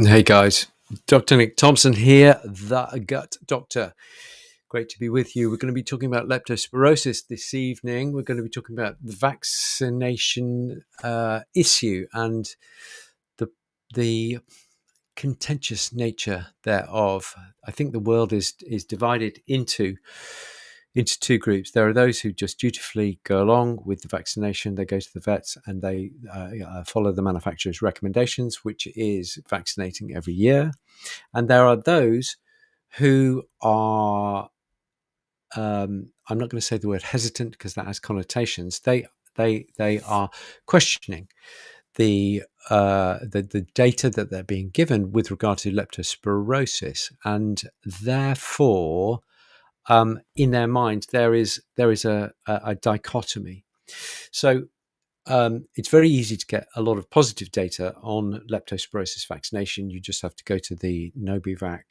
Hey guys, Dr. Nick Thompson here, the Gut Doctor. Great to be with you. We're going to be talking about leptospirosis this evening. We're going to be talking about the vaccination issue and the contentious nature thereof. I think the world is divided into two groups. There are those who just dutifully go along with the vaccination. They go to the vets and they follow the manufacturer's recommendations, which is vaccinating every year. And there are those who are, I'm not going to say the word hesitant because that has connotations. They are questioning the data that they're being given with regard to leptospirosis, and therefore, in their mind, there is a dichotomy. So it's very easy to get a lot of positive data on leptospirosis vaccination. You just have to go to the Nobivac,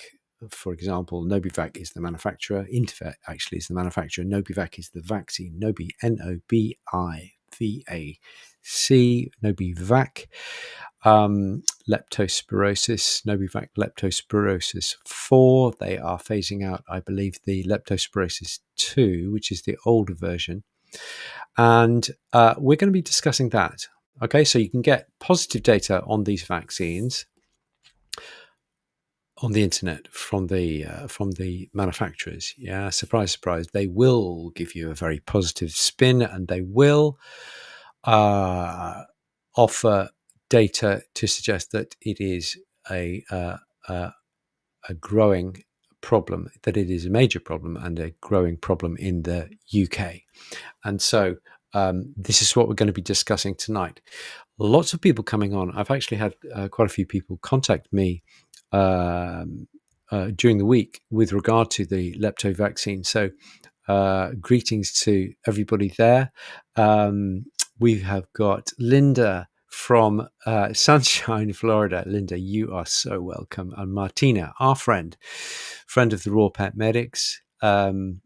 for example. Nobivac is the manufacturer. Intervet actually is the manufacturer. Nobivac is the vaccine. Nobi, Nobivac, Nobivac. Leptospirosis, Nobivac Leptospirosis 4. They are phasing out, I believe, the Leptospirosis 2, which is the older version. And we're going to be discussing that. Okay, so you can get positive data on these vaccines on the internet from the manufacturers. Yeah, surprise, surprise. They will give you a very positive spin, and they will offer data to suggest that it is a growing problem, that it is a major problem and a growing problem in the UK. And so this is what we're going to be discussing tonight. Lots of people coming on. I've actually had quite a few people contact me during the week with regard to the lepto vaccine. So greetings to everybody there. We have got Linda from Sunshine, Florida. Linda, you are so welcome. And Martina, our friend of the Raw Pet Medics. And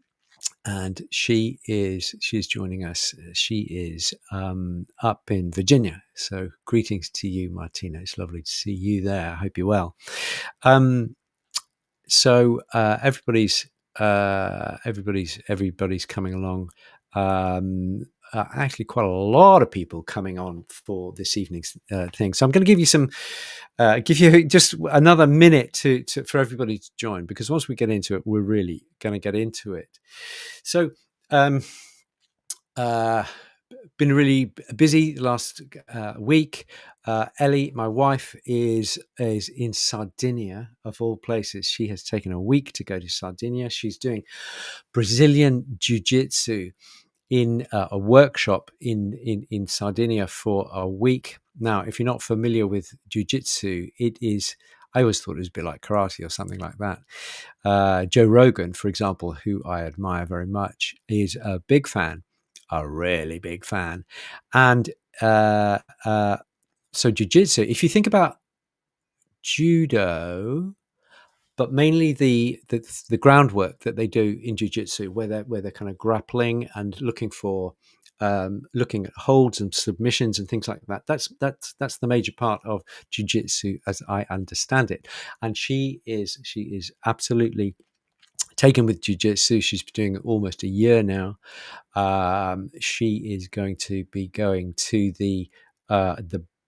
she's joining us. She is up in Virginia. So greetings to you, Martina. It's lovely to see you there. I hope you're well. So everybody's coming along. Actually, quite a lot of people coming on for this evening's thing. So I'm going to give you just another minute for everybody to join, because once we get into it, we're really going to get into it. So, been really busy the last week. Ellie, my wife, is in Sardinia, of all places. She has taken a week to go to Sardinia. She's doing Brazilian Jiu-Jitsu in a workshop in Sardinia for a week. Now, if you're not familiar with Jiu-Jitsu, it is, I always thought it was a bit like karate or something like that. Joe Rogan, for example, who I admire very much, is a big fan, a really big fan. And so Jiu-Jitsu, if you think about judo, but mainly the groundwork that they do in jiu-jitsu, where they're kind of grappling and looking at holds and submissions and things like that. That's the major part of jiu-jitsu as I understand it. And she is absolutely taken with jiu-jitsu. She's been doing it almost a year now. She is going to be going to the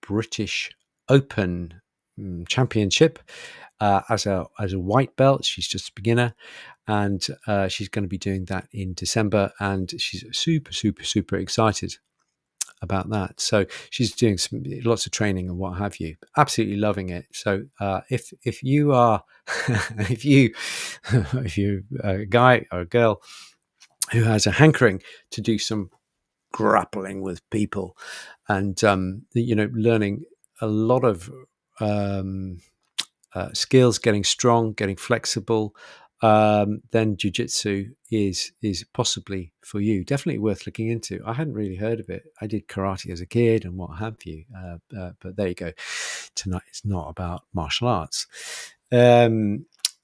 British Open Championship as a white belt. She's just a beginner, and she's going to be doing that in December, and she's super excited about that. So she's doing lots of training and what have you. Absolutely loving it. So if you are if you're a guy or a girl who has a hankering to do some grappling with people and learning a lot of skills, getting strong, getting flexible, then jiu-jitsu is possibly for you. Definitely worth looking into. I hadn't really heard of it. I did karate as a kid and what have you, but there you go. Tonight it's not about martial arts. What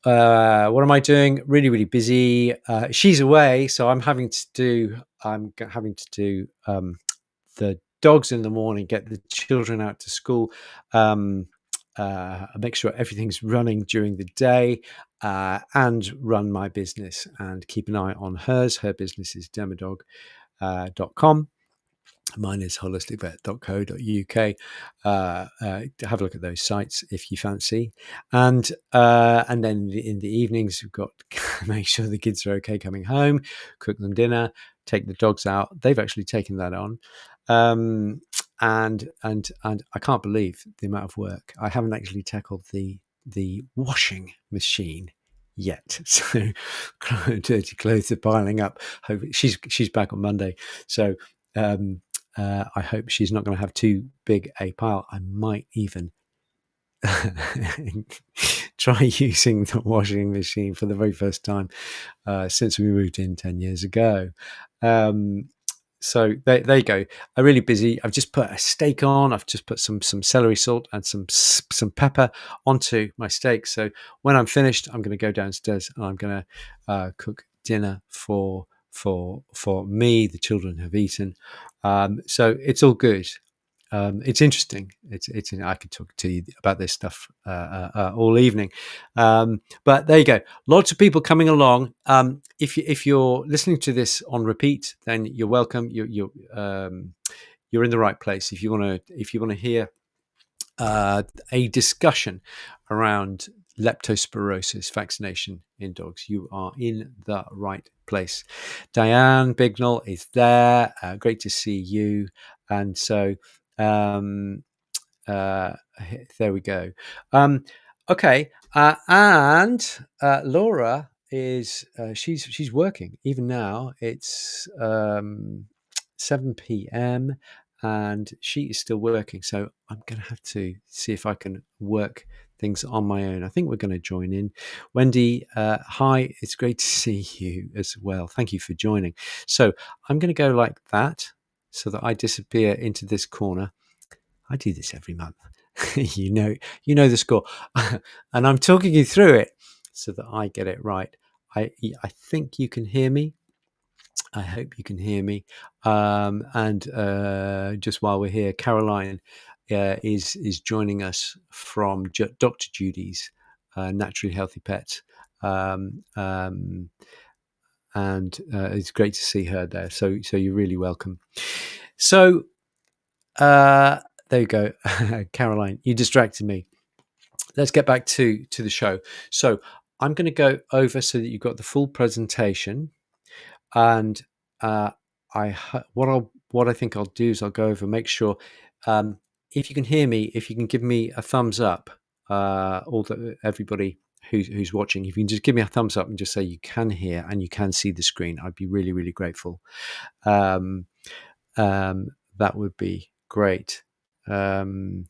am I doing? Really busy. She's away, so I'm having to do the dogs in the morning, get the children out to school. make sure everything's running during the day, and run my business and keep an eye on hers. Her business is dermadog.com. Mine is holisticvet.co.uk. Have a look at those sites if you fancy. And then in the evenings, we've got make sure the kids are okay coming home, cook them dinner, take the dogs out. They've actually taken that on. And I can't believe the amount of work. I haven't actually tackled the washing machine yet. So dirty clothes are piling up. Hope she's back on Monday. So I hope she's not going to have too big a pile. I might even try using the washing machine for the very first time since we moved in 10 years ago. So there you go. I'm really busy. I've just put a steak on. I've just put some celery salt and some pepper onto my steak. So when I'm finished, I'm going to go downstairs and I'm going to cook dinner for me. The children have eaten, so it's all good. It's interesting. It's I could talk to you about this stuff all evening, but there you go. Lots of people coming along. If you're listening to this on repeat, then you're welcome. You're in the right place. If you want to hear a discussion around leptospirosis vaccination in dogs, you are in the right place. Diane Bignell is there. Great to see you. And so there we go. Okay, and Laura is she's working even now. It's 7 p.m. and she is still working. So I'm going to have to see if I can work things on my own. I think we're going to join in. Wendy, hi, it's great to see you as well. Thank you for joining. So I'm going to go like that so that I disappear into this corner. I do this every month. you know the score. And I'm talking you through it so that I get it right. I think you can hear me. I hope you can hear me. And just while we're here, Caroline is joining us from Dr. Judy's Naturally Healthy Pets. And it's great to see her there. So you're really welcome. So there you go. Caroline, you distracted me. Let's get back to the show. So I'm going to go over so that you've got the full presentation. And what I think I'll do is I'll go over, make sure if you can hear me, if you can give me a thumbs up, everybody who's watching, if you can just give me a thumbs up and just say you can hear and you can see the screen, I'd be really, really grateful. That would be great. And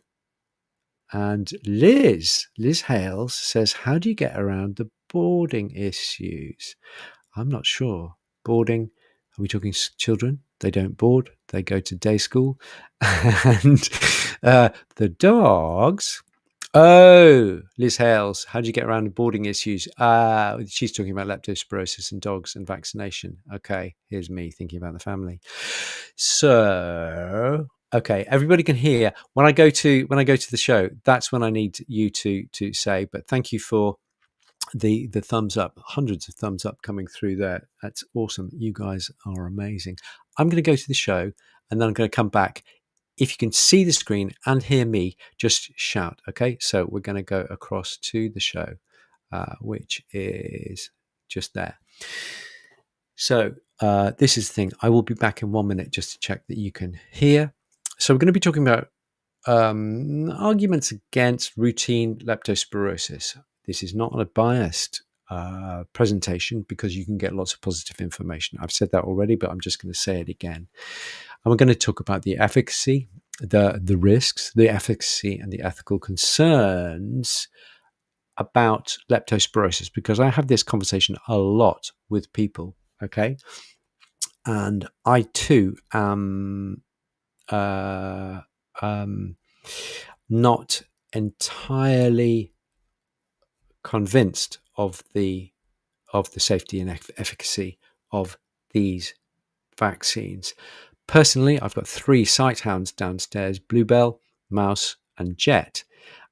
Liz Hales says, how do you get around the boarding issues? I'm not sure. Boarding, are we talking children? They don't board, they go to day school. And the dogs. Oh, Liz Hales, how do you get around the boarding issues? She's talking about leptospirosis in dogs and vaccination. Okay, here's me thinking about the family. So, okay, everybody can hear. When I go to the show, that's when I need you to say. But thank you for the thumbs up. Hundreds of thumbs up coming through there. That's awesome. You guys are amazing. I'm going to go to the show and then I'm going to come back. If you can see the screen and hear me, just shout. Okay, so we're going to go across to the show, which is just there. So this is the thing. I will be back in 1 minute just to check that you can hear. So we're going to be talking about arguments against routine leptospirosis. This is not a biased presentation because you can get lots of positive information. I've said that already, but I'm just going to say it again. And we're going to talk about the efficacy, the risks, the efficacy, and the ethical concerns about leptospirosis, because I have this conversation a lot with people. Okay, and I too am not entirely convinced of the safety and efficacy of these vaccines. Personally, I've got 3 sighthounds downstairs: Bluebell, Mouse, and Jet.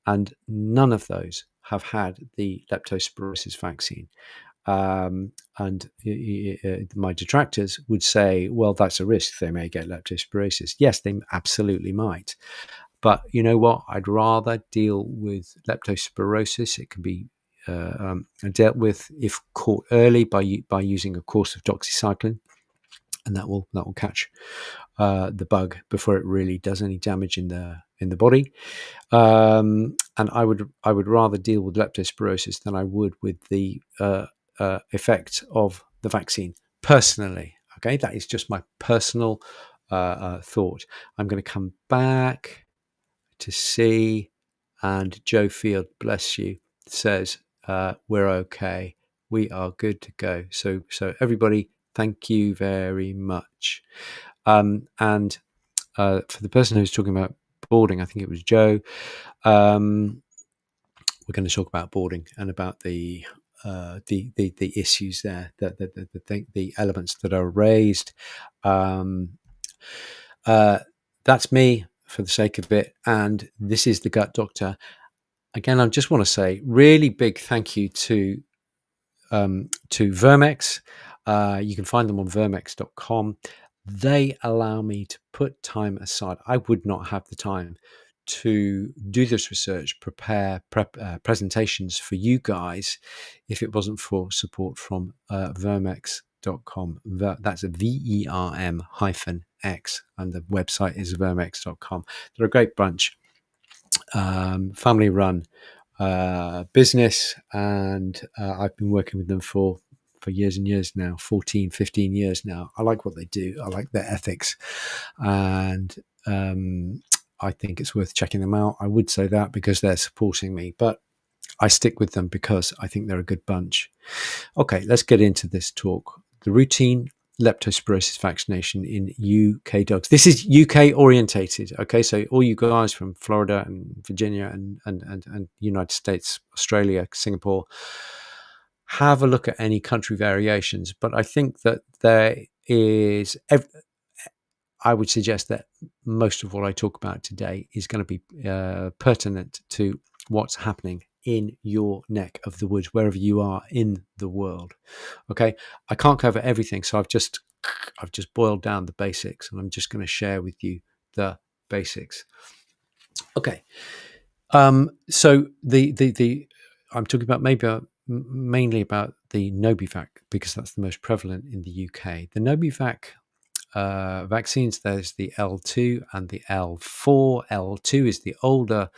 and none of those have had the leptospirosis vaccine. And my detractors would say, well, that's a risk. They may get leptospirosis. Yes, they absolutely might. But you know what? I'd rather deal with leptospirosis. It can be dealt with if caught early by using a course of doxycycline, and that will catch the bug before it really does any damage in the body. And I would rather deal with leptospirosis than I would with the effect of the vaccine personally. Okay, that is just my personal thought. I'm going to come back to see, and Joe Field, bless you, says we're okay. We are good to go. So everybody, thank you very much. And for the person who's talking about boarding, I think it was Joe. We're going to talk about boarding and about the issues there, the elements that are raised. That's me for the sake of it, and this is the Gut Doctor. Again, I just want to say really big thank you to Vermex. You can find them on vermex.com. They allow me to put time aside. I would not have the time to do this research, prepare presentations for you guys if it wasn't for support from vermex.com. That's a VERM-X, and the website is vermex.com. They're a great bunch, family run business, and I've been working with them for years and years now, 14, 15 years now. I like what they do. I like their ethics, and I think it's worth checking them out. I would say that because they're supporting me, but I stick with them because I think they're a good bunch. Okay, let's get into this talk. The routine leptospirosis vaccination in UK dogs. This is UK orientated. Okay, so all you guys from Florida and Virginia and United States, Australia, Singapore, have a look at any country variations. But I think that there is, I would suggest that most of what I talk about today is going to be pertinent to what's happening in your neck of the woods, wherever you are in the world. Okay, I can't cover everything, so I've just boiled down the basics, and I'm just going to share with you the basics. Okay, so the I'm talking about mainly about the Novivac because that's the most prevalent in the UK. The Novivac vaccines, there's the L2 and the L4. L2 is the older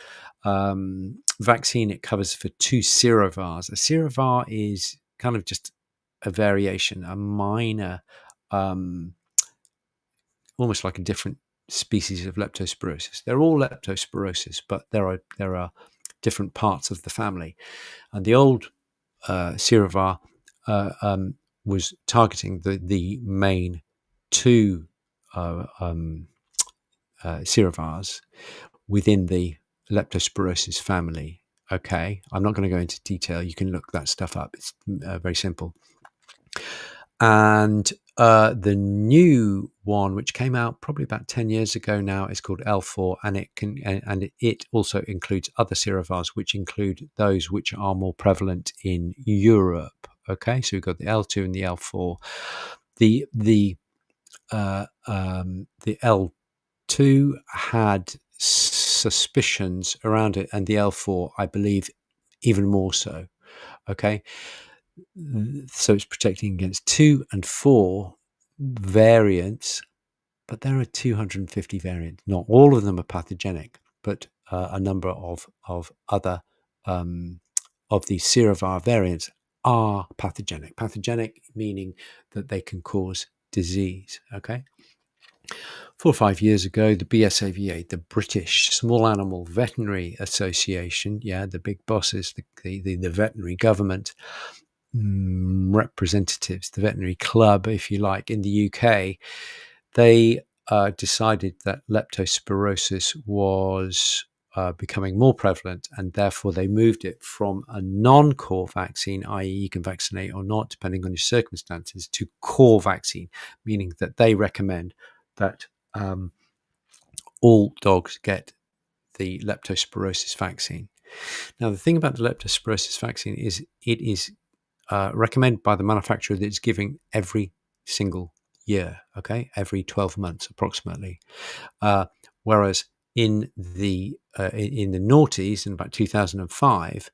vaccine. It covers for 2 serovars. A serovar is kind of just a variation, a minor, almost like a different species of leptospirosis. They're all leptospirosis, but there are different parts of the family. And the old serovar was targeting the main 2 serovars within the leptospirosis family. Okay, I'm not going to go into detail. You can look that stuff up. It's very simple. And the new one, which came out probably about 10 years ago now, is called L4, and it also includes other serovars, which include those which are more prevalent in Europe. Okay, so we've got the L2 and the L4. The L2 had suspicions around it, and the L4, I believe, even more so. Okay, so it's protecting against 2 and 4 variants, but there are 250 variants. Not all of them are pathogenic, but a number of other of these serovar variants are pathogenic. Pathogenic meaning that they can cause disease. Okay. 4 or 5 years ago, the BSAVA, the British Small Animal Veterinary Association, the big bosses, the veterinary government, representatives, the veterinary club, if you like, in the UK, they decided that leptospirosis was becoming more prevalent, and therefore they moved it from a non-core vaccine, i.e. you can vaccinate or not depending on your circumstances, to core vaccine, meaning that they recommend that all dogs get the leptospirosis vaccine. Now, the thing about the leptospirosis vaccine is it is recommended by the manufacturer that it's giving every single year, okay, every 12 months approximately. Whereas in the noughties, in about 2005,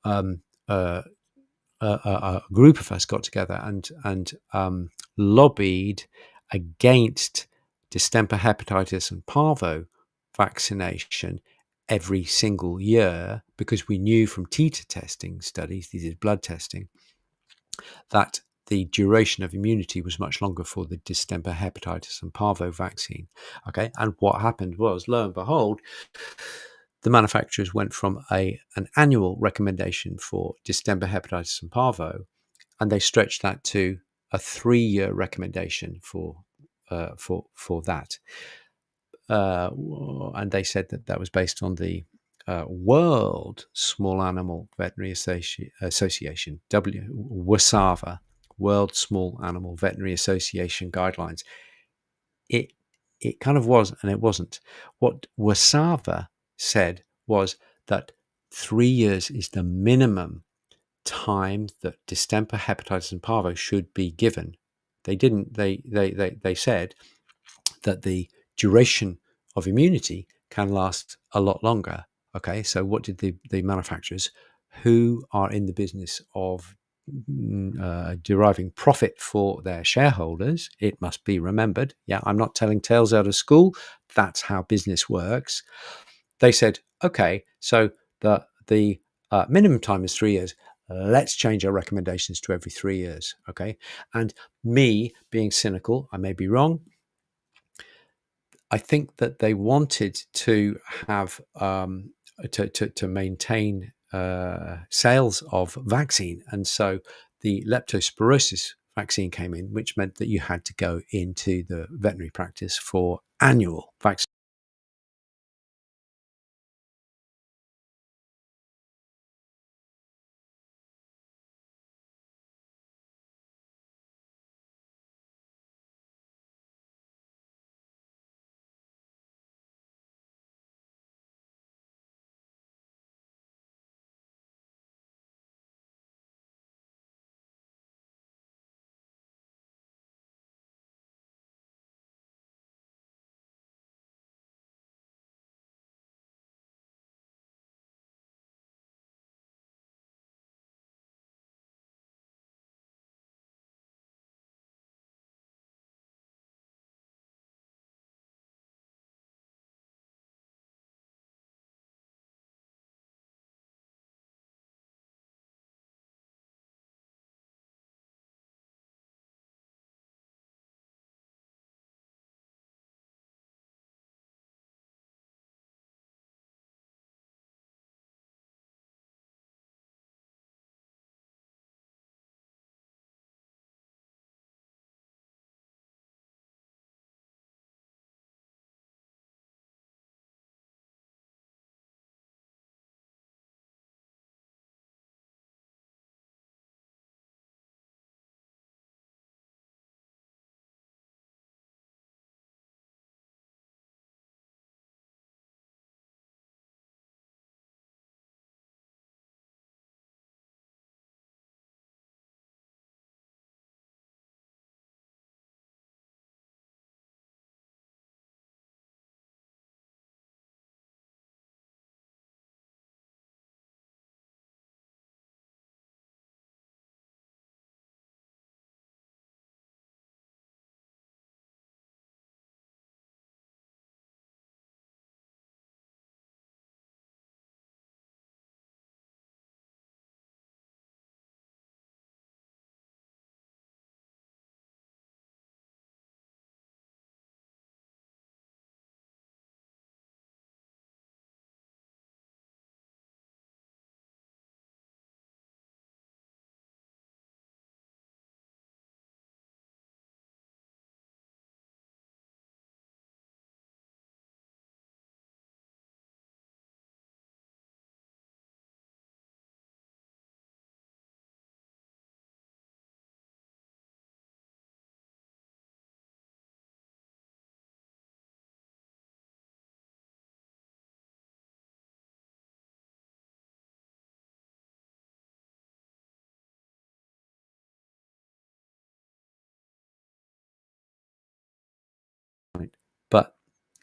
um, uh, a group of us got together and lobbied against distemper, hepatitis, and parvo vaccination every single year, because we knew from titer testing studies, these is blood testing, that the duration of immunity was much longer for the distemper, hepatitis, and parvo vaccine. Okay, and what happened was, lo and behold, the manufacturers went from an annual recommendation for distemper, hepatitis, and parvo, and they stretched that to a 3-year recommendation for that. And they said that that was based on the World Small Animal Veterinary Association, WSAVA, World Small Animal Veterinary Association guidelines. It kind of was, and it wasn't. What WSAVA said was that 3 years is the minimum time that distemper, hepatitis, and parvo should be given. They didn't. They said that the duration of immunity can last a lot longer. Okay, so what did the manufacturers, who are in the business of deriving profit for their shareholders, it must be remembered. Yeah, I'm not telling tales out of school. That's how business works. They said, okay, so the minimum time is 3 years. Let's change our recommendations to every 3 years. Okay, and me being cynical, I may be wrong. I think that they wanted to have to maintain sales of vaccine, and so the leptospirosis vaccine came in, which meant that you had to go into the veterinary practice for annual vaccine.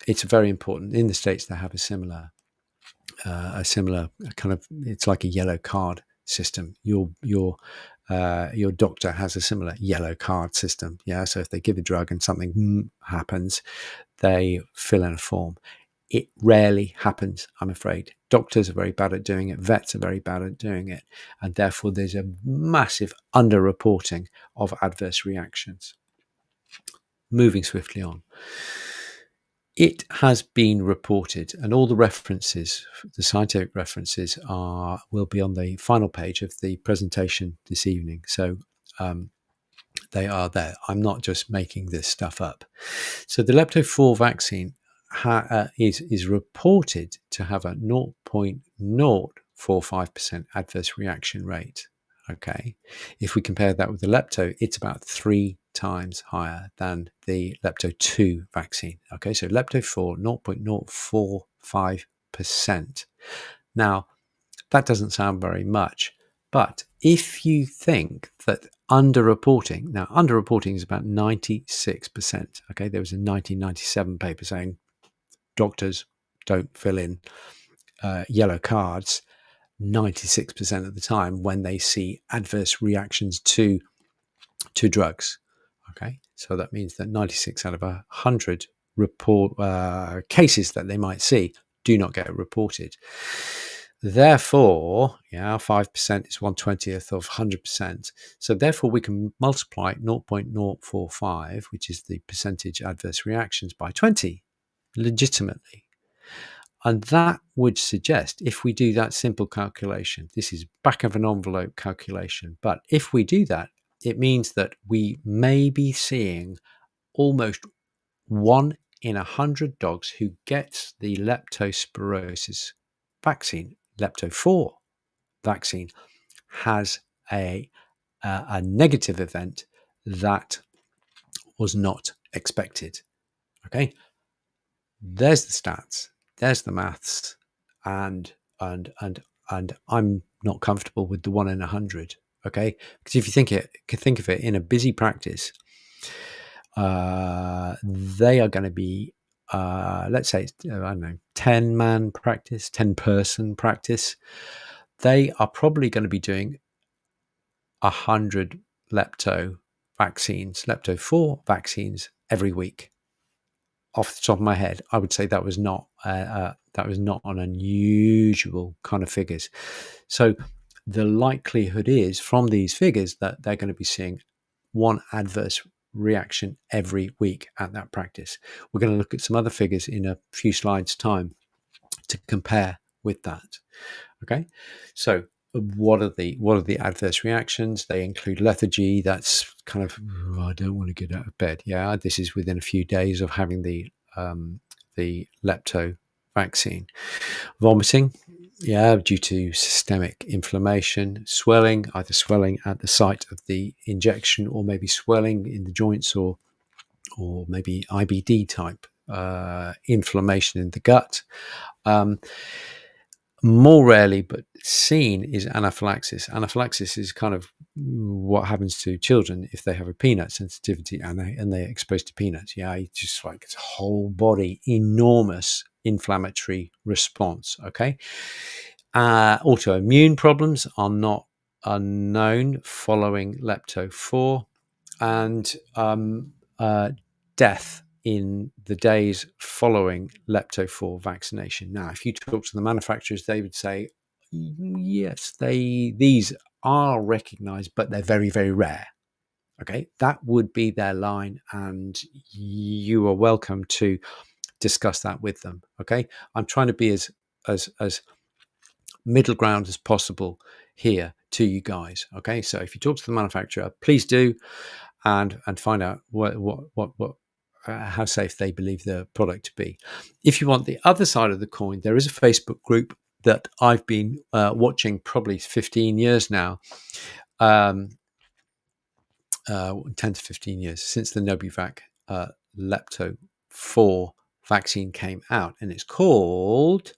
it's very important. In the States, they have a similar kind of, it's like a yellow card system. Your doctor has a similar yellow card system. Yeah. So if they give a drug and something happens, they fill in a form. It rarely happens, I'm afraid. Doctors are very bad at doing it. Vets are very bad at doing it. And therefore, there's a massive underreporting of adverse reactions. Moving swiftly on. It has been reported, and all the references, the scientific references, will be on the final page of the presentation this evening. So they are there. I'm not just making this stuff up. So the Lepto4 vaccine is reported to have a 0.045% adverse reaction rate. Okay, if we compare that with the Lepto, it's about 3 times higher than the Lepto 2 vaccine. Okay, so Lepto 4, 0.045%. Now, that doesn't sound very much, but if you think that underreporting, now underreporting is about 96%. Okay, there was a 1997 paper saying doctors don't fill in yellow cards 96% of the time when they see adverse reactions to drugs. Okay, so that means that 96 out of 100 report cases that they might see do not get reported. Therefore, 5% is 1/20th of 100%. So therefore, we can multiply 0.045, which is the percentage adverse reactions, by 20 legitimately. And that would suggest, if we do that simple calculation, this is back of an envelope calculation, but if we do that, it means that we may be seeing almost 1 in 100 dogs who gets the leptospirosis vaccine, Lepto4 vaccine, has a negative event that was not expected. Okay, there's the stats, there's the maths, and I'm not comfortable with the 1 in 100. Okay, because if you think of it in a busy practice, they are going to be, let's say, I don't know, 10-man practice, 10-person practice. They are probably going to be doing 100 Lepto vaccines, Lepto4 vaccines every week. Off the top of my head, I would say that was not an unusual kind of figures. So the likelihood is from these figures that they're going to be seeing 1 adverse reaction every week at that practice. We're going to look at some other figures in a few slides' time to compare with that. Okay, so what are the adverse reactions? They include lethargy. That's kind of, I don't want to get out of bed. Yeah, this is within a few days of having the Lepto vaccine. Vomiting, due to systemic inflammation. Swelling, either swelling at the site of the injection or maybe swelling in the joints or maybe IBD type inflammation in the gut. More rarely but seen is anaphylaxis. Anaphylaxis is kind of what happens to children if they have a peanut sensitivity and they're exposed to peanuts. It's just like it's a whole body enormous inflammatory response. Okay, autoimmune problems are not unknown following Lepto4, and death in the days following Lepto4 vaccination. Now, if you talk to the manufacturers, they would say, yes, these are recognized, but they're very, very rare. Okay, that would be their line, and you are welcome to discuss that with them. Okay, I'm trying to be as middle ground as possible here to you guys. Okay, so if you talk to the manufacturer, please do, and find out what how safe they believe the product to be. If you want the other side of the coin, there is a Facebook group that I've been watching probably 15 years now, 10 to 15 years since the Novivac Lepto 4 vaccine came out, and it's called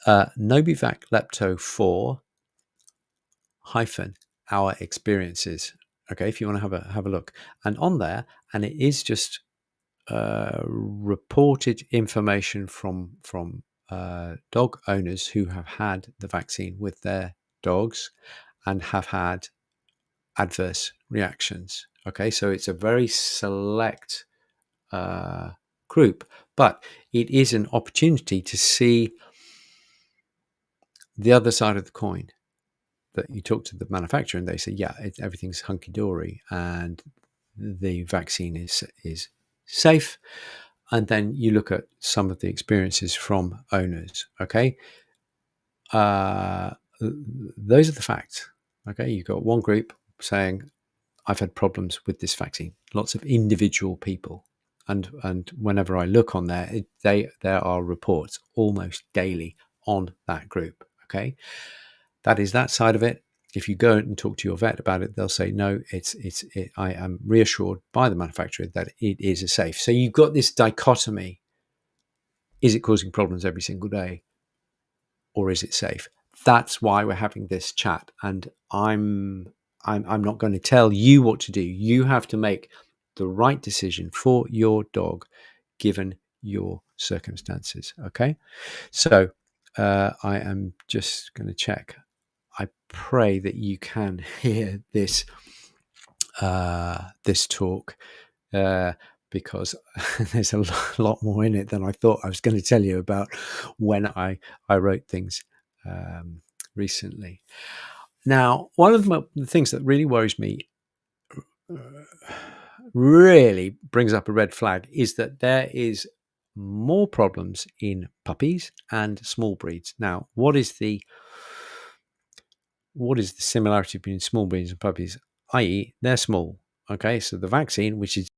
Novivac Lepto 4 hyphen our experiences. Okay, if you want to have a look, and on there, and it is just reported information from dog owners who have had the vaccine with their dogs and have had adverse reactions. Okay, so it's a very select group, but it is an opportunity to see the other side of the coin. That you talk to the manufacturer and they say, yeah, everything's hunky-dory and the vaccine is safe. And then you look at some of the experiences from owners. Okay, those are the facts. Okay, you've got one group saying, I've had problems with this vaccine. Lots of individual people, and whenever I look on there, there are reports almost daily on that group. Okay, that is that side of it. If you go and talk to your vet about it, they'll say no. I am reassured by the manufacturer that it is a safe. So you've got this dichotomy: is it causing problems every single day, or is it safe? That's why we're having this chat, and I'm not going to tell you what to do. You have to make the right decision for your dog, given your circumstances. Okay, so I am just going to check. I pray that you can hear this this talk because there's a lot more in it than I thought I was going to tell you about when I wrote things recently. Now, one of the things that really worries me, really brings up a red flag, is that there is more problems in puppies and small breeds. Now, what is the similarity between small breeds and puppies? I.e., they're small. Okay, so the vaccine, which is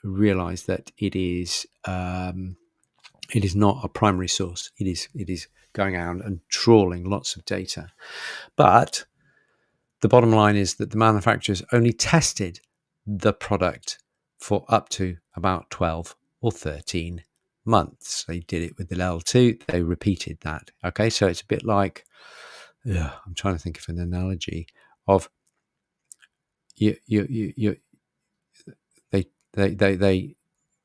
realize that it is not a primary source. It is going out and trawling lots of data. But the bottom line is that the manufacturers only tested the product for up to about 12 or 13 months. They did it with the L2. They repeated that. Okay, so it's a bit like, I'm trying to think of an analogy of they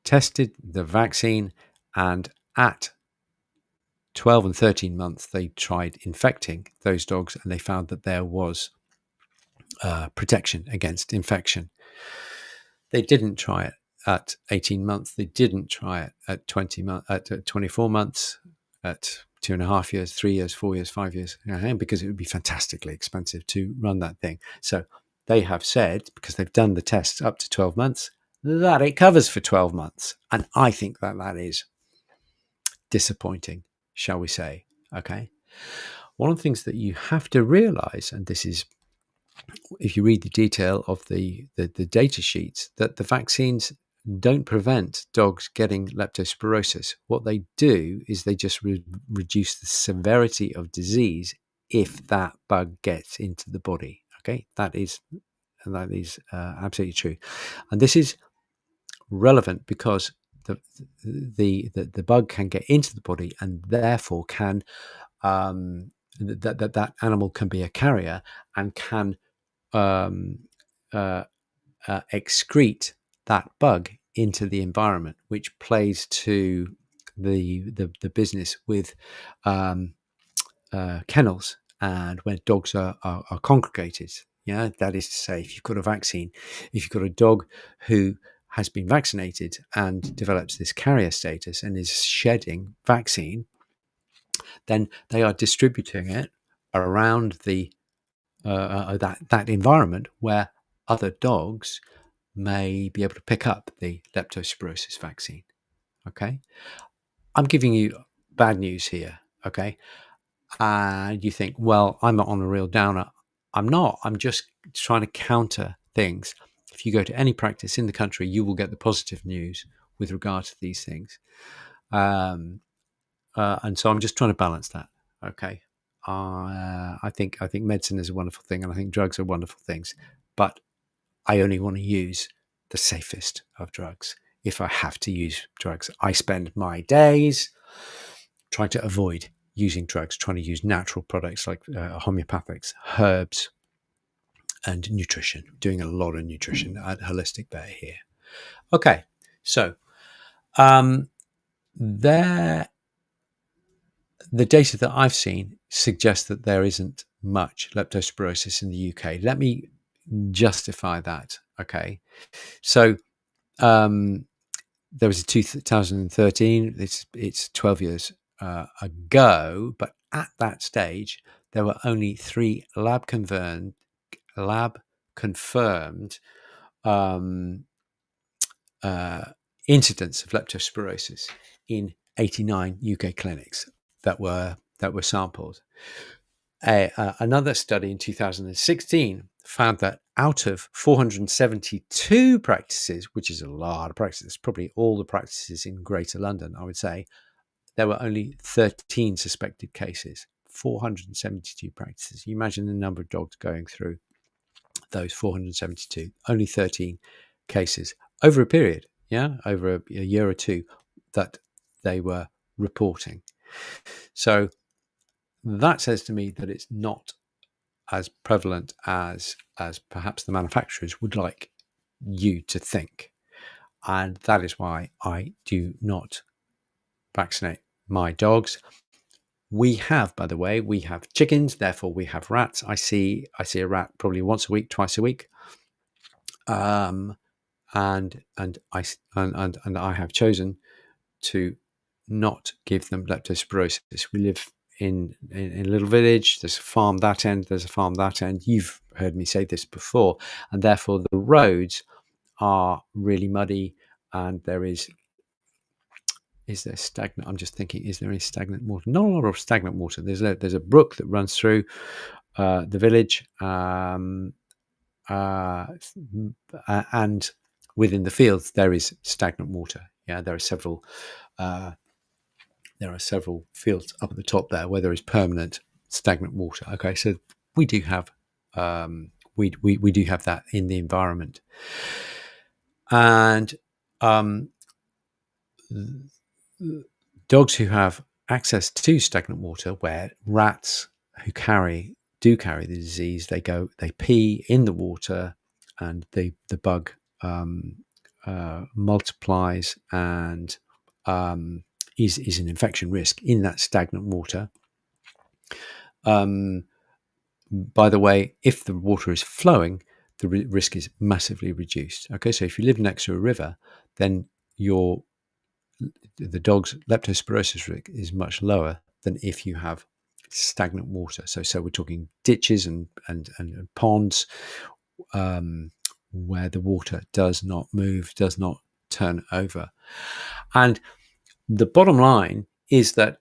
tested the vaccine, and at 12 and 13 months, they tried infecting those dogs, and they found that there was protection against infection. They didn't try it at 18 months. They didn't try it at 24 months, at 2.5 years, 3 years, 4 years, 5 years, because it would be fantastically expensive to run that thing. So they have said, because they've done the tests up to 12 months, that it covers for 12 months. And I think that is disappointing, shall we say. Okay. One of the things that you have to realize, and this is, if you read the detail of the data sheets, that the vaccines don't prevent dogs getting leptospirosis. What they do is they just reduce the severity of disease if that bug gets into the body. Okay, that is absolutely true, and this is relevant because the bug can get into the body, and therefore can that animal can be a carrier and can excrete that bug into the environment, which plays to the business with kennels and where dogs are congregated. Yeah, that is to say, if you've got a vaccine, if you've got a dog who has been vaccinated and develops this carrier status and is shedding vaccine, then they are distributing it around the that environment where other dogs may be able to pick up the leptospirosis vaccine. Okay, I'm giving you bad news here. Okay, and you think, well, I'm not on a real downer. I'm not. I'm just trying to counter things. If you go to any practice in the country, you will get the positive news with regard to these things. And so I'm just trying to balance that. Okay. I think medicine is a wonderful thing, and I think drugs are wonderful things, but I only want to use the safest of drugs. If I have to use drugs, I spend my days trying to avoid using drugs, trying to use natural products like homeopathics, herbs, and nutrition. Doing a lot of nutrition at Holistic Vet here. Okay, so the data that I've seen suggests that there isn't much leptospirosis in the UK. Let me justify that. Okay, so there was a 2013. It's 12 years ago, but at that stage there were only 3 lab confirmed incidents of leptospirosis in 89 UK clinics that were sampled. Another study in 2016 found that out of 472 practices, which is a lot of practices, probably all the practices in Greater London, I would say, there were only 13 suspected cases. 472 practices. You imagine the number of dogs going through those 472, only 13 cases over a period, over a year or two, that they were reporting. So that says to me that it's not as prevalent as perhaps the manufacturers would like you to think. And that is why I do not vaccinate my dogs. We have, by the way, we have chickens, therefore we have rats. I see a rat probably once a week, twice a week. And I have chosen to not give them leptospirosis. We live in a little village. There's a farm that end, there's a farm that end. You've heard me say this before, and therefore the roads are really muddy, and there is there stagnant? I'm just thinking, is there any stagnant water? Not a lot of stagnant water. There's a brook that runs through the village, and within the fields there is stagnant water. Yeah, there are several fields up at the top there where there is permanent stagnant water. Okay, so we do have we do have that in the environment, and dogs who have access to stagnant water, where rats who do carry the disease, they pee in the water, and the bug multiplies and is an infection risk in that stagnant water. By the way, if the water is flowing, the risk is massively reduced. Okay, so if you live next to a river, then the dog's leptospirosis risk is much lower than if you have stagnant water. So we're talking ditches and ponds where the water does not move, does not turn over. And the bottom line is that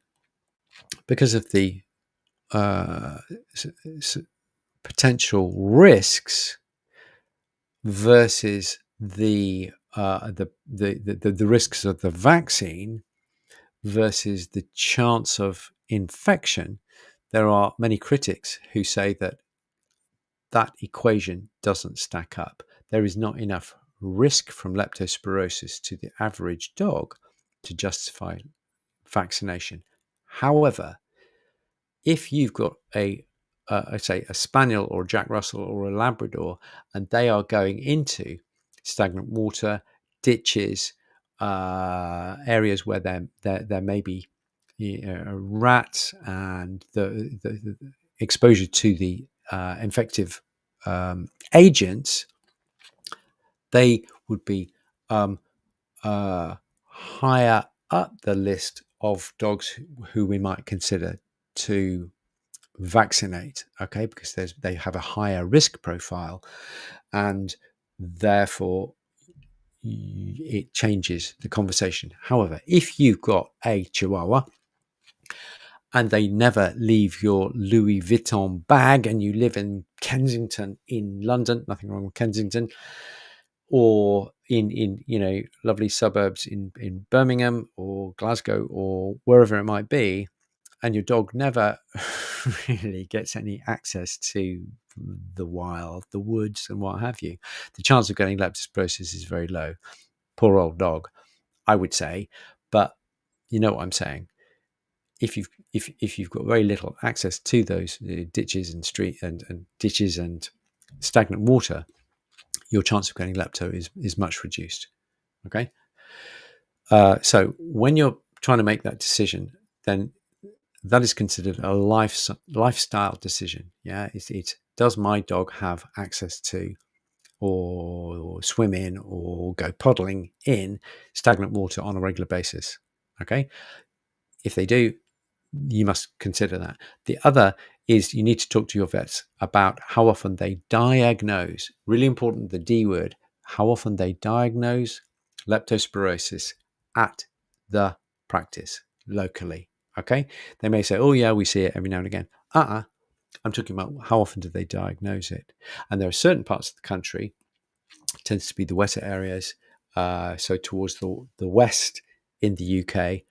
because of the potential risks versus the risks of the vaccine versus the chance of infection, there are many critics who say that equation doesn't stack up. There is not enough risk from leptospirosis to the average dog to justify vaccination. However, if you've got say a spaniel or a Jack Russell or a Labrador, and they are going into stagnant water, ditches, areas where there may be rats, and the exposure to the infective agents, they would be higher up the list of dogs who we might consider to vaccinate, okay, because they have a higher risk profile, and therefore it changes the conversation. However, if you've got a Chihuahua and they never leave your Louis Vuitton bag, and you live in Kensington in London, nothing wrong with Kensington, or in lovely suburbs in Birmingham or Glasgow or wherever it might be, and your dog never really gets any access to the wild, the woods, and what have you, the chance of getting leptospirosis is very low. Poor old dog, I would say. But you know what I'm saying. If you've got very little access to those ditches and ditches and stagnant water, your chance of getting lepto is much reduced. Okay. So when you're trying to make that decision, then that is considered a lifestyle decision. Yeah, it's does my dog have access to, or swim in, or go puddling in stagnant water on a regular basis? Okay, if they do, you must consider that. The other is you need to talk to your vets about how often they diagnose. Really important, the D word. How often they diagnose leptospirosis at the practice locally. Okay, they may say, oh yeah, we see it every now and again. I'm talking about how often do they diagnose it. And there are certain parts of the country, it tends to be the wetter areas, so towards the west in the UK,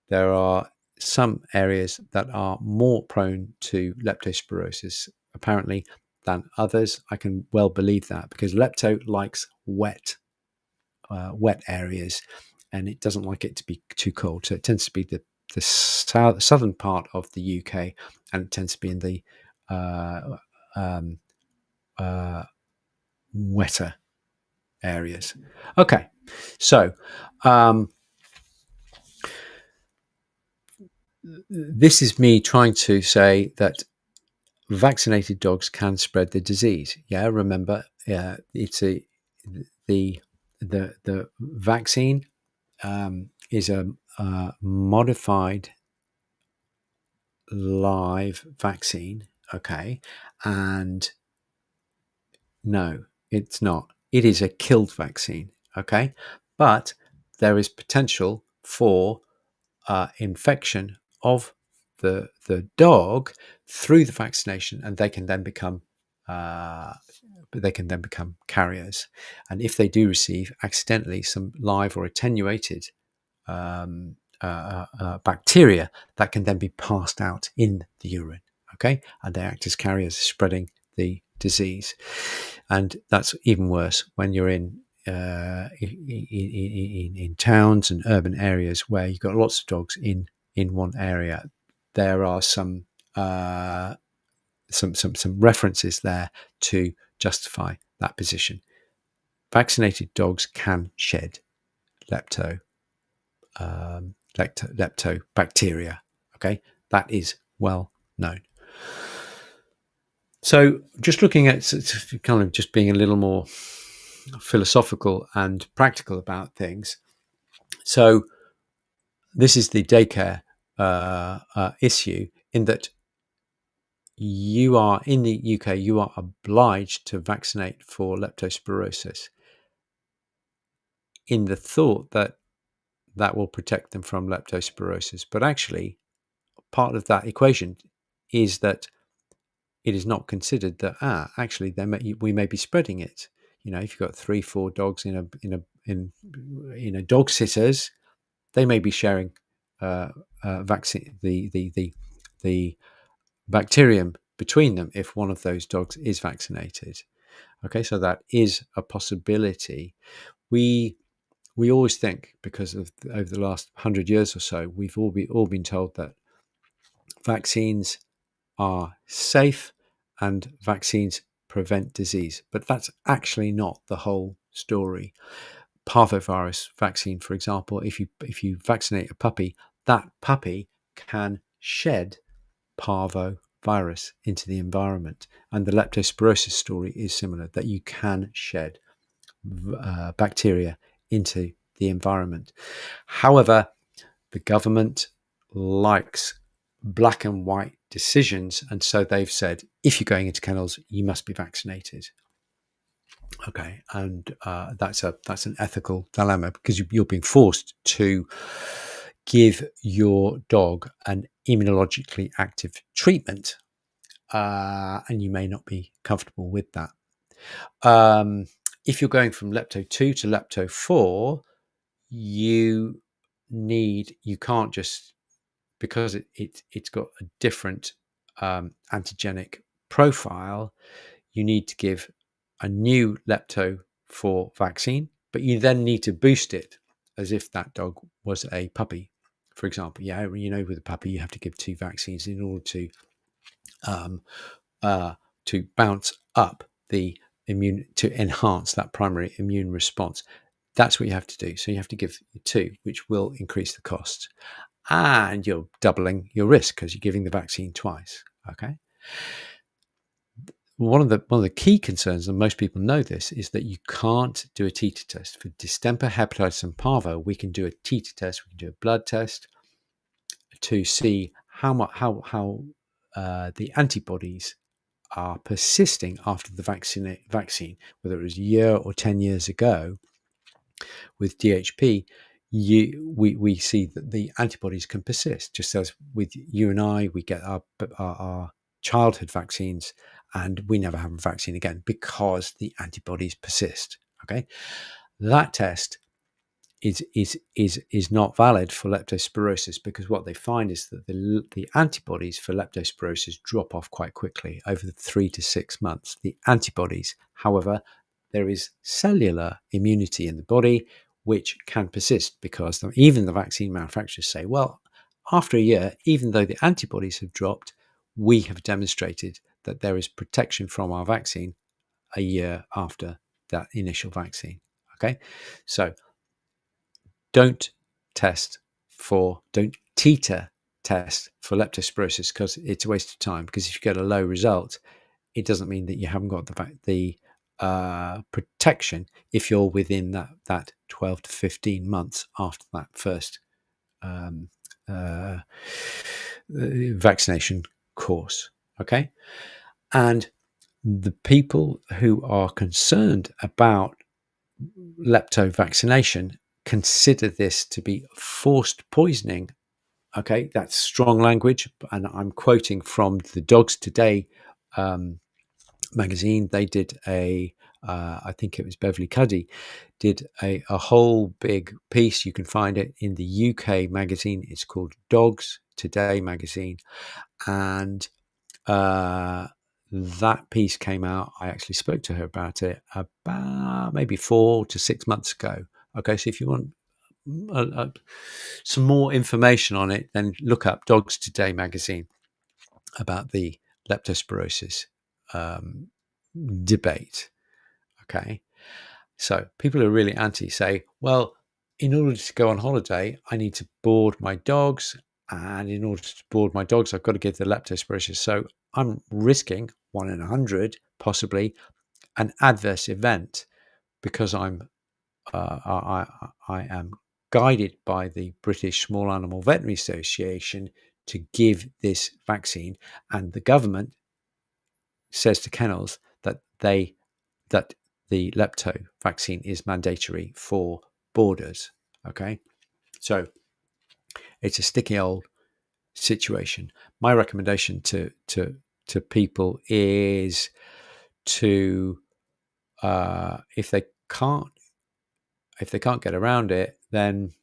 there are some areas that are more prone to leptospirosis apparently than others. I can well believe that, because lepto likes wet areas, and it doesn't like it to be too cold. So it tends to be the southern part of the UK, and it tends to be in the wetter areas. Okay, so this is me trying to say that vaccinated dogs can spread the disease. Yeah, remember, it's the vaccine is a modified live vaccine. Okay, and no, it's not. It is a killed vaccine. Okay, but there is potential for infection of the dog through the vaccination, and they can then become but they can then become carriers. And if they do receive accidentally some live or attenuated bacteria, that can then be passed out in the urine, okay? And they act as carriers, spreading the disease. And that's even worse when you're in towns and urban areas where you've got lots of dogs in one area. There are some references there to justify that position. Vaccinated dogs can shed leptobacteria. Okay, that is well known. So just looking at kind of just being a little more philosophical and practical about things. So this is the daycare issue, in that you are in the UK, you are obliged to vaccinate for leptospirosis, in the thought that that will protect them from leptospirosis. But actually, part of that equation is that it is not considered that actually we may be spreading it. You know, if you've got 3-4 dogs in a dog sitters, they may be sharing vaccine the bacterium between them if one of those dogs is vaccinated. Okay, so that is a possibility. We always think, because of over the last 100 years or so, we've all been told that vaccines are safe and vaccines prevent disease, but that's actually not the whole story. Parvovirus vaccine, for example, if you vaccinate a puppy, that puppy can shed parvovirus into the environment, and the leptospirosis story is similar, that you can shed bacteria into the environment. However, the government likes black and white decisions, and so they've said, if you're going into kennels, you must be vaccinated. Okay, and that's an ethical dilemma, because you're being forced to give your dog an immunologically active treatment, and you may not be comfortable with that. If you're going from Lepto 2 to Lepto 4, you can't just, because it's got a different antigenic profile, you need to give a new Lepto 4 vaccine, but you then need to boost it as if that dog was a puppy, for example. Yeah, with a puppy, you have to give 2 vaccines in order to bounce up the immune, to enhance that primary immune response. That's what you have to do. So you have to give 2, which will increase the costs, and you're doubling your risk because you're giving the vaccine twice. Okay. One of the key concerns, and most people know this, is that you can't do a titer test for distemper, hepatitis, and parvo. We can do a titer test. We can do a blood test to see how the antibodies are persisting after the vaccine, whether it was a year or 10 years ago. With DHP, we see that the antibodies can persist, just as with you and I, we get our childhood vaccines and we never have a vaccine again because the antibodies persist. Okay, that test is not valid for leptospirosis, because what they find is that the antibodies for leptospirosis drop off quite quickly over the 3 to 6 months. The antibodies, however, there is cellular immunity in the body which can persist, because even the vaccine manufacturers say, well, after a year, even though the antibodies have dropped, we have demonstrated that there is protection from our vaccine a year after that initial vaccine. Okay, so don't titer test for leptospirosis, because it's a waste of time. Because if you get a low result, it doesn't mean that you haven't got the protection if you're within that 12 to 15 months after that first vaccination course. Okay, and the people who are concerned about lepto vaccination consider this to be forced poisoning. Okay, that's strong language, and I'm quoting from the Dogs Today magazine, they did I think it was Beverly Cuddy, did a whole big piece. You can find it in the UK magazine. It's called Dogs Today magazine. And that piece came out. I actually spoke to her about it about maybe 4 to 6 months ago. Okay, so if you want some more information on it, then look up Dogs Today magazine about the leptospirosis debate. Okay, so people who are really anti say, well, in order to go on holiday, I need to board my dogs, and in order to board my dogs, I've got to give the leptospirosis. So I'm risking 1 in 100, possibly, an adverse event because I am guided by the British Small Animal Veterinary Association to give this vaccine, and the government says to kennels that the lepto vaccine is mandatory for boarders. Okay, so it's a sticky old situation. My recommendation to people is to if they can't get around it, then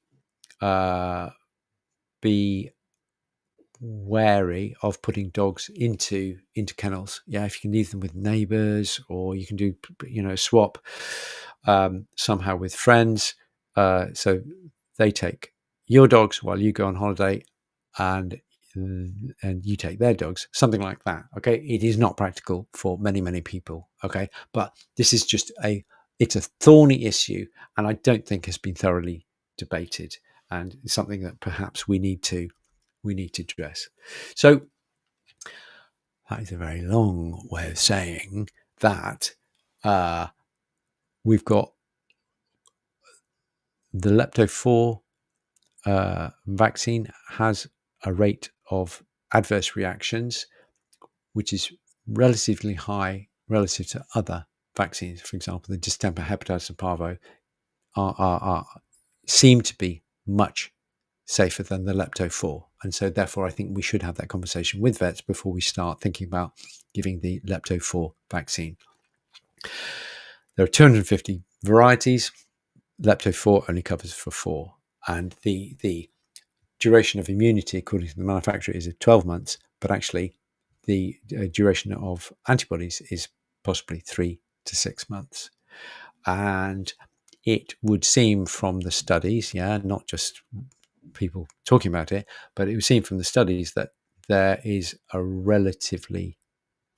be wary of putting dogs into kennels. Yeah, if you can leave them with neighbors, or you can do swap somehow with friends, so they take your dogs while you go on holiday, and you take their dogs, something like that. Okay, it is not practical for many people. Okay, but this is just it's a thorny issue, and I don't think has been thoroughly debated, and it's something that perhaps we need to address. So that is a very long way of saying that we've got the Lepto4 vaccine has a rate of adverse reactions which is relatively high relative to other vaccines. For example, the distemper, hepatitis, and parvo seem to be much safer than the Lepto4. And so therefore, I think we should have that conversation with vets before we start thinking about giving the Lepto4 vaccine. There are 250 varieties. Lepto4 only covers for 4. And the duration of immunity, according to the manufacturer, is 12 months. But actually, the duration of antibodies is possibly 3 to 6 months. And it would seem from the studies, not just people talking about it, but it would seem from the studies that there is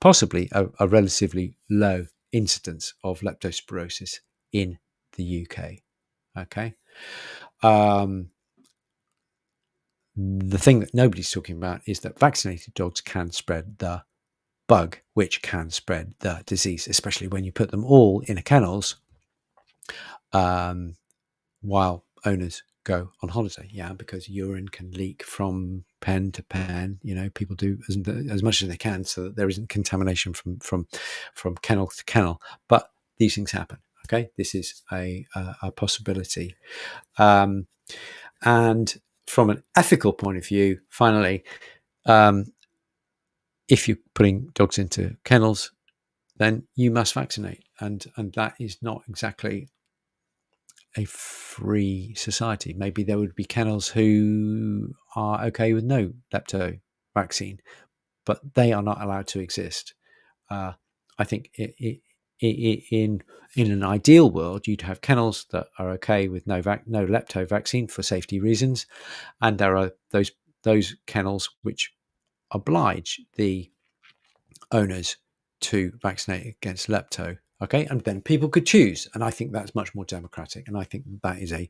possibly a relatively low incidence of leptospirosis in the UK. Okay. The thing that nobody's talking about is that vaccinated dogs can spread the bug, which can spread the disease, especially when you put them all in a kennels while owners go on holiday. Because urine can leak from pen to pen. People do as much as they can so that there isn't contamination from kennel to kennel, but these things happen. Okay, this is a possibility. And from an ethical point of view, finally, if you're putting dogs into kennels, then you must vaccinate, and that is not exactly a free society. Maybe there would be kennels who are okay with no lepto vaccine, but they are not allowed to exist. I think in an ideal world, you'd have kennels that are okay with no lepto vaccine for safety reasons, and there are those kennels which oblige the owners to vaccinate against lepto. Okay, and then people could choose, and I think that's much more democratic, and I think that is a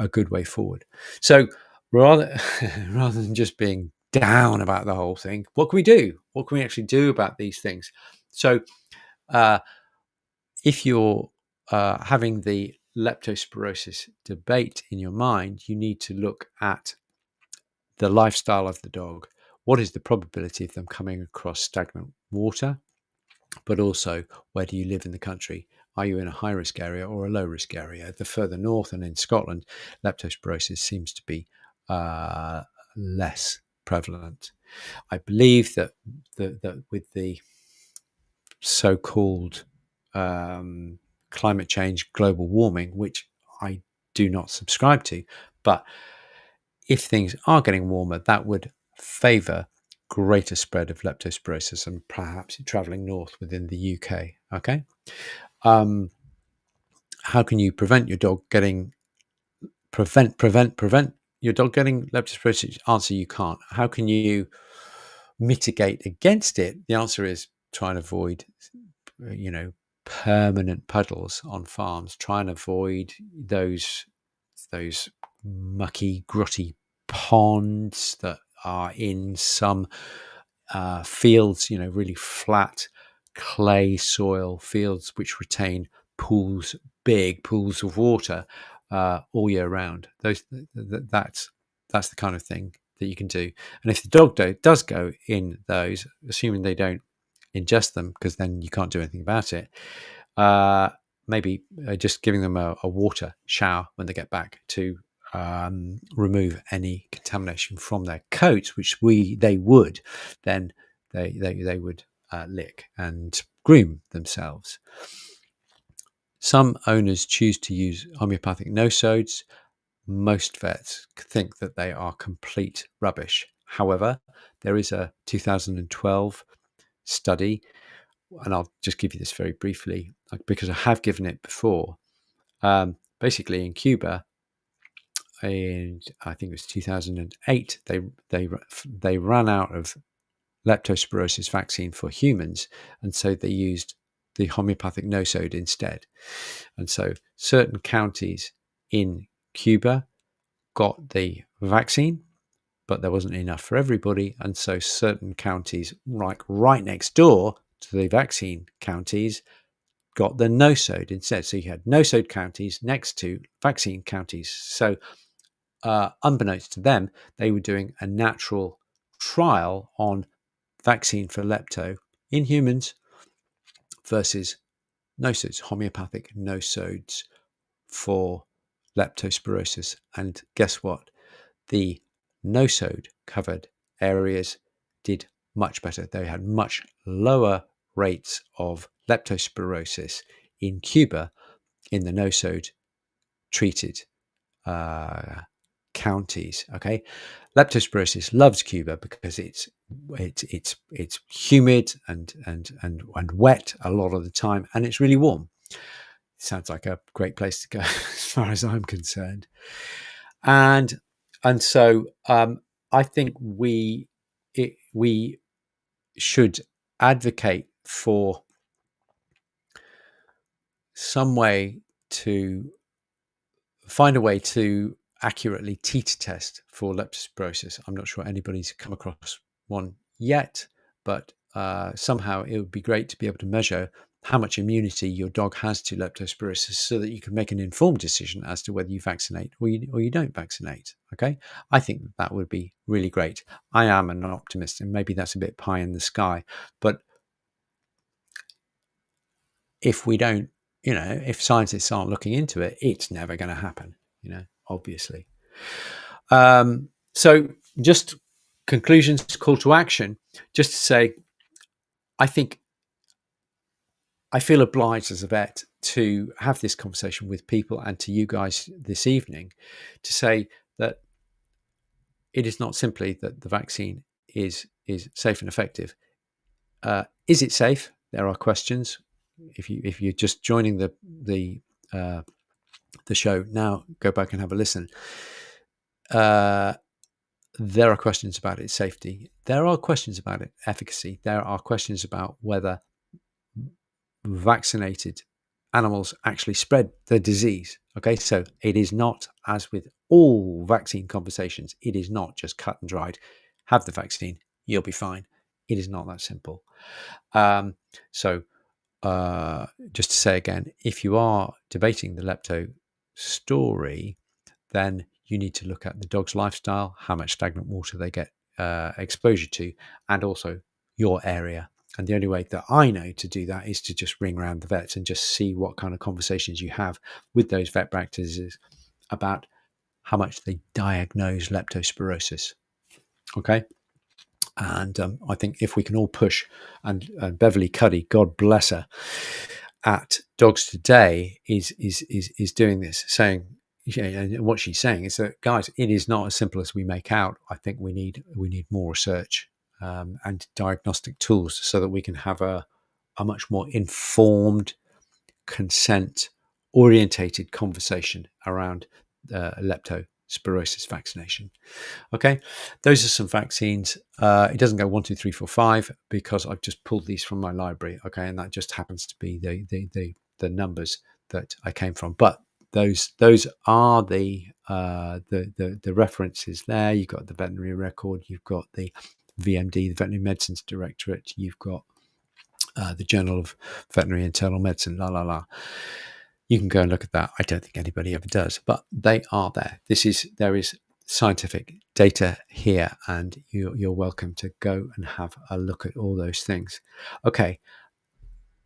good way forward. So rather than just being down about the whole thing, what can we do? What can we actually do about these things? So if you're having the leptospirosis debate in your mind, you need to look at the lifestyle of the dog. What is the probability of them coming across stagnant water? But also, where do you live in the country? Are you in a high-risk area or a low-risk area? The further north and in Scotland, leptospirosis seems to be less prevalent. I believe that with the so-called climate change, global warming, which I do not subscribe to. But if things are getting warmer, that would favour greater spread of leptospirosis and perhaps travelling north within the UK. Okay. How can you prevent your dog getting prevent your dog getting leptospirosis? Answer: you can't. How can you mitigate against it? The answer is try and avoid, permanent puddles on farms. Try and avoid those mucky, grotty ponds that are in some fields, really flat clay soil fields which retain big pools of water all year round. That's the kind of thing that you can do. And if the dog does go in those, assuming they don't ingest them, because then you can't do anything about it, maybe just giving them a water shower when they get back to remove any contamination from their coats, which they would lick and groom themselves. Some owners choose to use homeopathic no-sodes. Most vets think that they are complete rubbish. However, there is a 2012 study, and I'll just give you this very briefly because I have given it before. Basically, in Cuba, and I think it was 2008, they ran out of leptospirosis vaccine for humans, and so they used the homeopathic no-sode instead. And so certain counties in Cuba got the vaccine, but there wasn't enough for everybody, and so certain counties, like right next door to the vaccine counties, got the no-sode instead. So you had no-sode counties next to vaccine counties. So unbeknownst to them, they were doing a natural trial on vaccine for lepto in humans versus no-sodes, homeopathic no-sodes for leptospirosis. And guess what? The no-sode covered areas did much better. They had much lower rates of leptospirosis in Cuba in the no-sode treated counties. Okay, leptospirosis loves Cuba because it's humid and wet a lot of the time, and it's really warm. Sounds like a great place to go as far as I'm concerned. And so I think we should advocate for some way to find a way to accurately teeter test for leptospirosis. I'm not sure anybody's come across one yet, but somehow it would be great to be able to measure how much immunity your dog has to leptospirosis so that you can make an informed decision as to whether you vaccinate or you don't vaccinate. Okay, I think that would be really great. I am an optimist, and maybe that's a bit pie in the sky, but if we don't, if scientists aren't looking into it, it's never going to happen, obviously. So just conclusions, call to action, just to say, I feel obliged as a vet to have this conversation with people and to you guys this evening to say that it is not simply that the vaccine is safe and effective. Is it safe? There are questions. If you're just joining the show now, go back and have a listen. There are questions about its safety. There are questions about its efficacy. There are questions about whether vaccinated animals actually spread the disease. Okay, so it is not, as with all vaccine conversations, it is not just cut and dried. Have the vaccine, you'll be fine. It is not that simple. So just to say again, if you are debating the lepto story, then you need to look at the dog's lifestyle, how much stagnant water they get exposure to, and also your area. And the only way that I know to do that is to just ring around the vets and just see what kind of conversations you have with those vet practices about how much they diagnose leptospirosis. Okay. And I think if we can all push, and Beverly Cuddy, God bless her, at Dogs Today is doing this, saying, and what she's saying is that, guys, it is not as simple as we make out. I think we need more research and diagnostic tools so that we can have a much more informed, consent orientated conversation around leptospirosis vaccination. Okay, those are some vaccines. It doesn't go 1, 2, 3, 4, 5 because I've just pulled these from my library. Okay, and that just happens to be the numbers that I came from. But those are the references there. You've got the veterinary record. You've got the VMD, the Veterinary Medicines Directorate. You've got the Journal of Veterinary Internal Medicine. You can go and look at that. I don't think anybody ever does, but they are there. There is scientific data here, and you're welcome to go and have a look at all those things. Okay,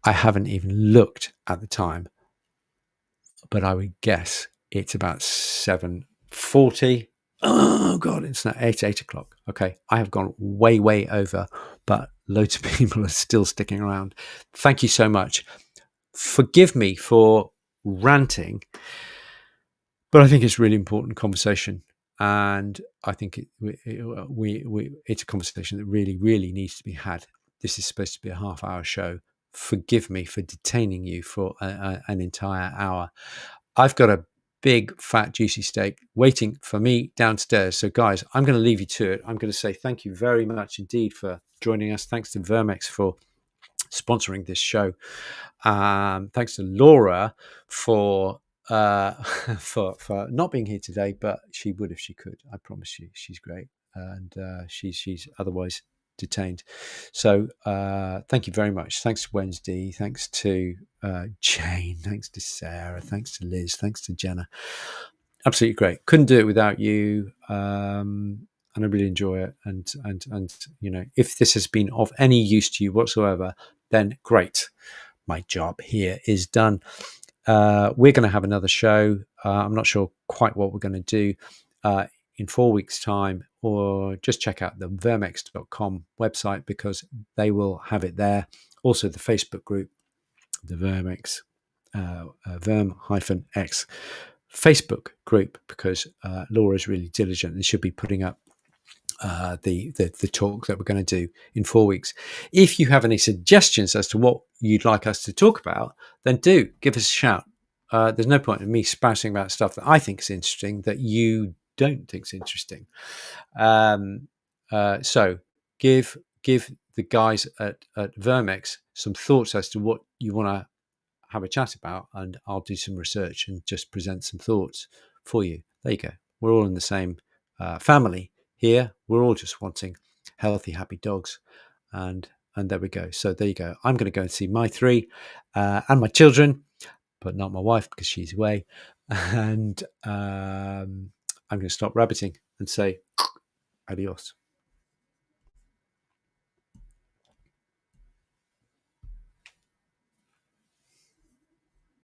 I haven't even looked at the time, but I would guess it's about 7:40. Oh God, it's now 8 o'clock. Okay, I have gone way over, but loads of people are still sticking around. Thank you so much. Forgive me for ranting, but I think it's a really important conversation, and I think it's a conversation that really needs to be had. This is supposed to be a half-hour show. Forgive me for detaining you for an entire hour. I've got a big, fat, juicy steak waiting for me downstairs. So, guys, I'm going to leave you to it. I'm going to say thank you very much indeed for joining us. Thanks to Vermex for sponsoring this show. Thanks to Laura for for not being here today, but she would if she could. I promise you, she's great, and she's otherwise detained. So thank you very much. Thanks to Wednesday. Thanks to Jane. Thanks to Sarah. Thanks to Liz. Thanks to Jenna. Absolutely great. Couldn't do it without you. And I really enjoy it. And if this has been of any use to you whatsoever, then great. My job here is done. We're going to have another show. I'm not sure quite what we're going to do in 4 weeks' time, or just check out the vermex.com website because they will have it there. Also, the Facebook group, the Vermex, Verm-X Facebook group, because Laura's really diligent and she'll be putting up the talk that we're going to do in 4 weeks. If you have any suggestions as to what you'd like us to talk about, then do give us a shout. There's no point in me spouting about stuff that I think is interesting that you don't think is interesting. So give the guys at Vermex some thoughts as to what you want to have a chat about, and I'll do some research and just present some thoughts for you. There you go. We're all in the same family here. We're all just wanting healthy, happy dogs, and there we go. So there you go. I'm going to go and see my 3 and my children, but not my wife because she's away. And I'm going to stop rabbiting and say adios.